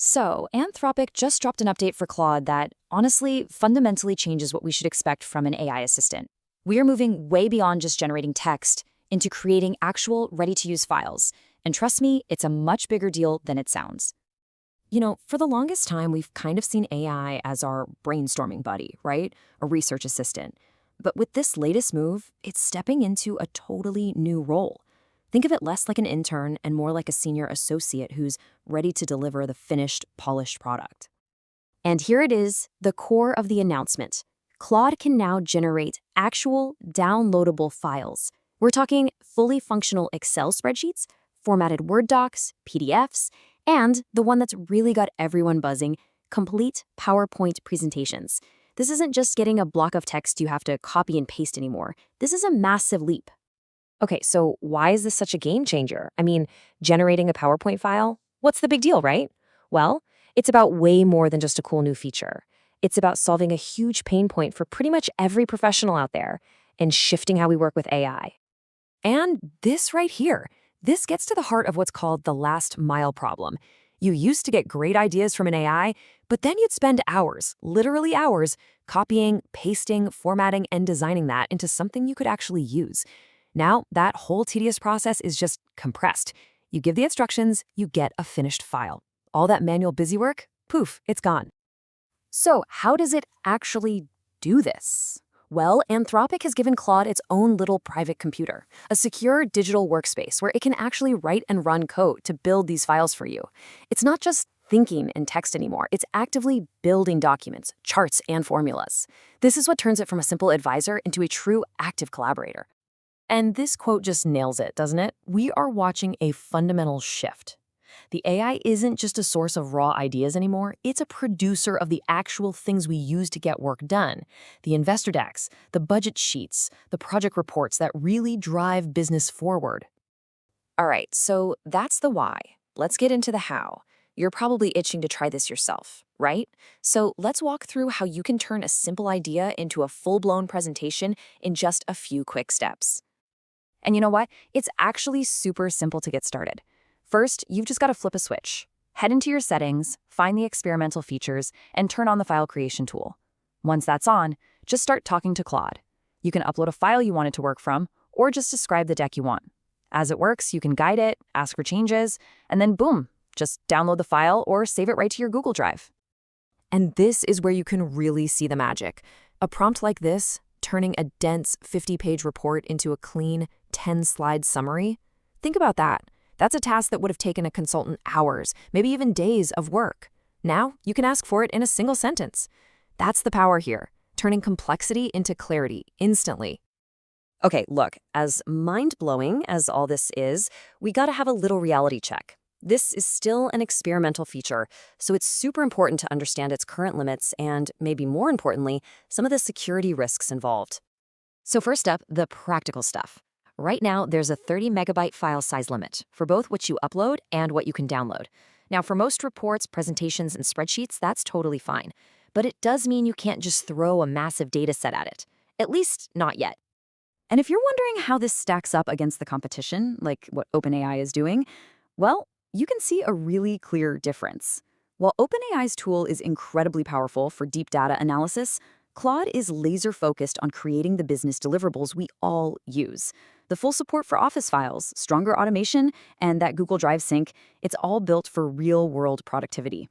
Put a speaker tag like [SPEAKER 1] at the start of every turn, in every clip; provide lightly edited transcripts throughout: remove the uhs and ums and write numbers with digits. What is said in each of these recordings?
[SPEAKER 1] So, Anthropic just dropped an update for Claude that, honestly, fundamentally changes what we should expect from an AI assistant. We are moving way beyond just generating text into creating actual, ready-to-use files. And trust me, it's a much bigger deal than it sounds.
[SPEAKER 2] For the longest time, we've kind of seen AI as our brainstorming buddy, right? A research assistant. But with this latest move, it's stepping into a totally new role. Think of it less like an intern and more like a senior associate who's ready to deliver the finished, polished product. And here it is, the core of the announcement. Claude can now generate actual, downloadable files. We're talking fully functional Excel spreadsheets, formatted Word docs, PDFs, and the one that's really got everyone buzzing, complete PowerPoint presentations. This isn't just getting a block of text you have to copy and paste anymore. This is a massive leap.
[SPEAKER 3] Okay, so why is this such a game changer? I mean, generating a PowerPoint file? What's the big deal, right? Well, it's about way more than just a cool new feature. It's about solving a huge pain point for pretty much every professional out there and shifting how we work with AI.
[SPEAKER 2] And this right here, this gets to the heart of what's called the last mile problem. You used to get great ideas from an AI, but then you'd spend hours, literally hours, copying, pasting, formatting, and designing that into something you could actually use. Now, that whole tedious process is just compressed. You give the instructions, you get a finished file. All that manual busy work, poof, it's gone. So how does it actually do this? Well, Anthropic has given Claude its own little private computer, a secure digital workspace where it can actually write and run code to build these files for you. It's not just thinking in text anymore, it's actively building documents, charts, and formulas. This is what turns it from a simple advisor into a true active collaborator. And this quote just nails it, doesn't it? We are watching a fundamental shift. The AI isn't just a source of raw ideas anymore, it's a producer of the actual things we use to get work done. The investor decks, the budget sheets, the project reports that really drive business forward.
[SPEAKER 3] All right, so that's the why. Let's get into the how. You're probably itching to try this yourself, right? So let's walk through how you can turn a simple idea into a full-blown presentation in just a few quick steps.
[SPEAKER 1] And you know what? It's actually super simple to get started. First, you've just got to flip a switch. Head into your settings, find the experimental features, and turn on the file creation tool. Once that's on, just start talking to Claude. You can upload a file you want it to work from, or just describe the deck you want. As it works, you can guide it, ask for changes, and then boom, just download the file or save it right to your Google Drive.
[SPEAKER 2] And this is where you can really see the magic. A prompt like this, turning a dense 50-page report into a clean 10-slide summary. Think about that. That's a task that would have taken a consultant hours, maybe even days of work. Now, you can ask for it in a single sentence. That's the power here, turning complexity into clarity instantly.
[SPEAKER 3] Okay, look, as mind-blowing as all this is, we gotta have a little reality check. This is still an experimental feature, so it's super important to understand its current limits and, maybe more importantly, some of the security risks involved. So first up, the practical stuff. Right now, there's a 30-megabyte file size limit for both what you upload and what you can download. Now, for most reports, presentations, and spreadsheets, that's totally fine. But it does mean you can't just throw a massive data set at it. At least, not yet.
[SPEAKER 1] And if you're wondering how this stacks up against the competition, like what OpenAI is doing, well, you can see a really clear difference. While OpenAI's tool is incredibly powerful for deep data analysis, Claude is laser-focused on creating the business deliverables we all use. The full support for Office files, stronger automation, and that Google Drive sync, it's all built for real-world productivity.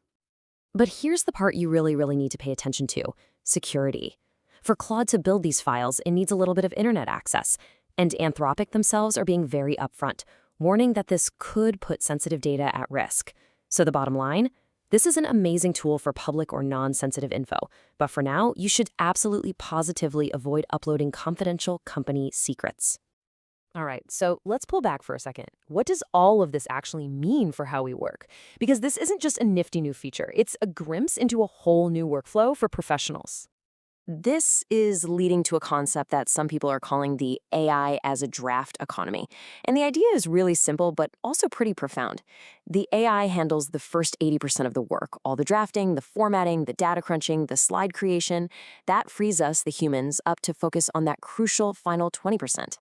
[SPEAKER 3] But here's the part you really need to pay attention to: security. For Claude to build these files, it needs a little bit of internet access, and Anthropic themselves are being very upfront, warning that this could put sensitive data at risk. So the bottom line? This is an amazing tool for public or non-sensitive info, but for now, you should absolutely positively avoid uploading confidential company secrets. All right, so let's pull back for a second. What does all of this actually mean for how we work? Because this isn't just a nifty new feature, it's a glimpse into a whole new workflow for professionals. This is leading to a concept that some people are calling the AI as a draft economy. And the idea is really simple, but also pretty profound. The AI handles the first 80% of the work, all the drafting, the formatting, the data crunching, the slide creation. That frees us, the humans, up to focus on that crucial final 20%.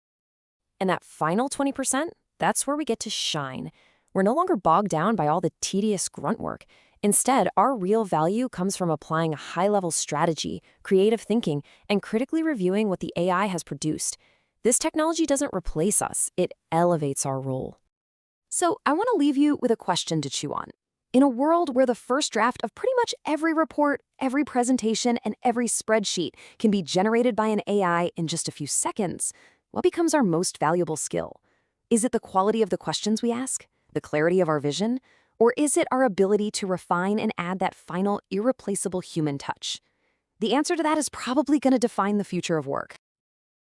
[SPEAKER 3] And that final 20%, that's where we get to shine. We're no longer bogged down by all the tedious grunt work. Instead, our real value comes from applying a high-level strategy, creative thinking, and critically reviewing what the AI has produced. This technology doesn't replace us, it elevates our role. So, I want to leave you with a question to chew on. In a world where the first draft of pretty much every report, every presentation, and every spreadsheet can be generated by an AI in just a few seconds, what becomes our most valuable skill? Is it the quality of the questions we ask? The clarity of our vision? Or is it our ability to refine and add that final, irreplaceable human touch? The answer to that is probably going to define the future of work.